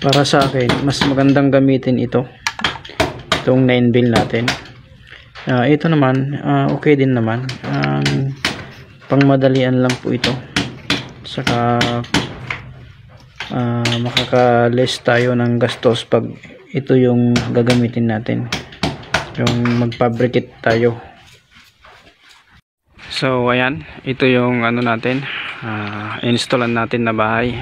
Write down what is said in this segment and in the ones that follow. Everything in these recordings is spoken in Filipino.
Para sa akin, mas magandang gamitin itong 9 bill natin. Ito naman, okay din naman. Pangmadalian lang po ito. Saka makaka-less tayo ng gastos pag ito yung gagamitin natin, yung mag-fabricate tayo. So ayan, ito yung ano natin, installan natin na bahay.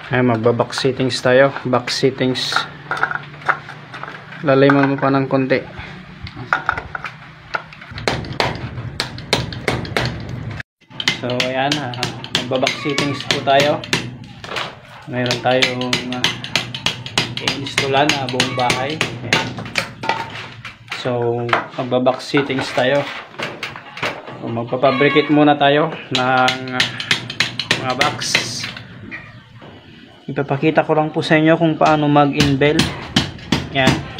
Ayan, magba-box settings tayo. Box settings, lalaiman mo pa ng konti. So ayan, magba-box settings po tayo. Mayroon tayong i-installan na buong bahay. Ayan. So magba-box settings tayo. So, magpa-fabricate muna tayo ng mga box. Ipapakita ko lang po sa inyo kung paano mag-inbell. Yan.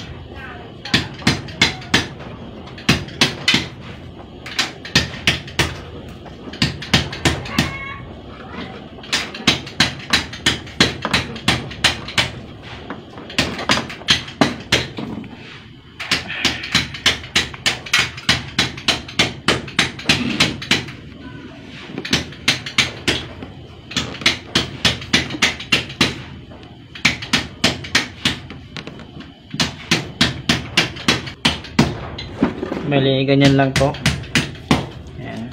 Bali, ganyan lang to. Ayan.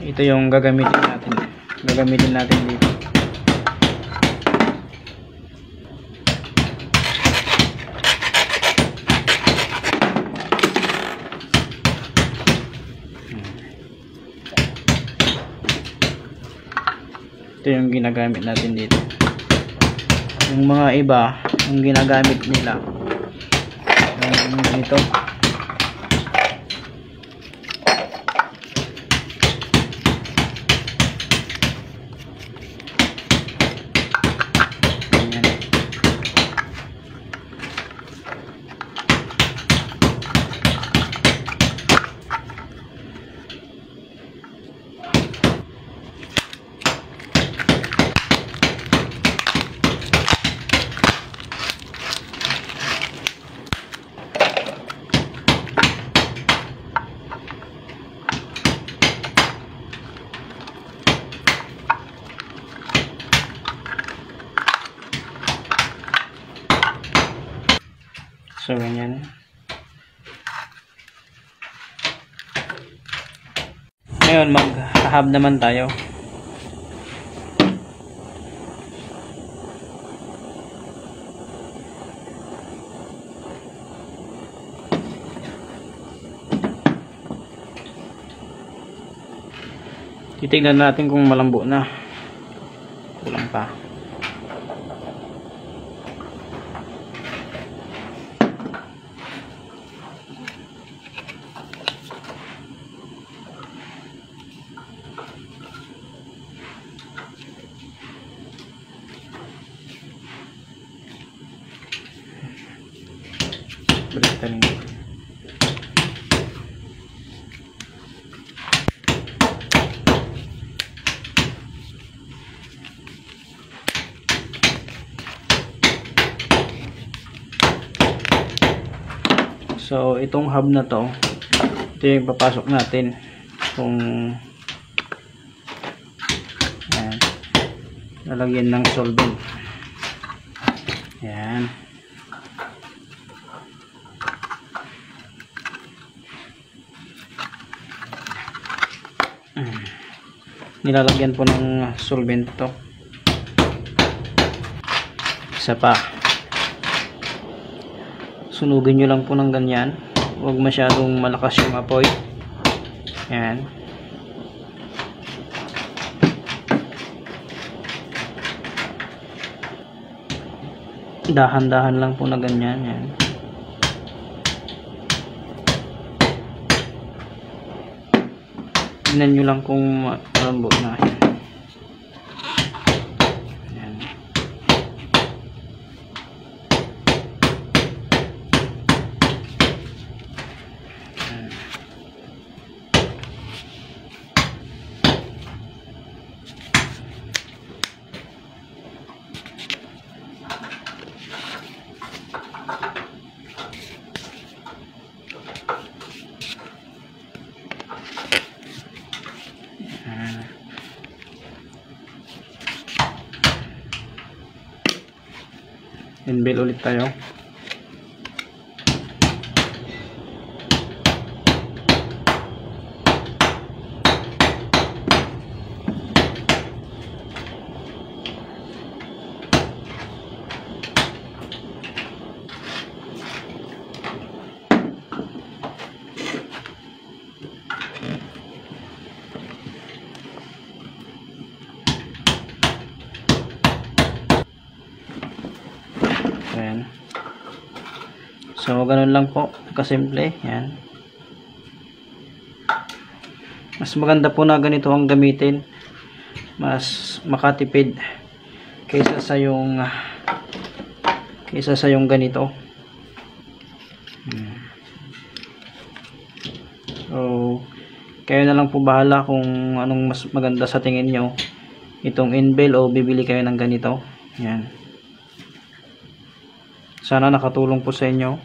Ito yung gagamitin natin. Gagamitin natin dito. Ito yung ginagamit natin dito. Yung mga iba, yung ginagamit nila ganito. Ayan. So ganyan. Ngayon mag-hub naman tayo. Titignan natin kung malambo na. Kulang pa. Balikan ini. So itong hub na to, ito yung papasok natin kung ayan, lalagyan ng solvent. Ayan. Nilalagyan po ng solvent to. Isa pa, sunugin nyo lang po ng ganyan, huwag masyadong malakas yung apoy. Yan. Dahan-dahan lang po na ganyan. Yan. Tignan nyo lang kung malambot na. Ayan. Inbuild ulit tayo. Ayan. So, ganun lang po. Kasimple. Ayan. Mas maganda po na ganito ang gamitin. Mas makatipid kaysa sa yung ganito. So, kayo na lang po bahala kung anong mas maganda sa tingin nyo. Itong inbuild o bibili kayo ng ganito. Ayan. Sana nakatulong po sa inyo.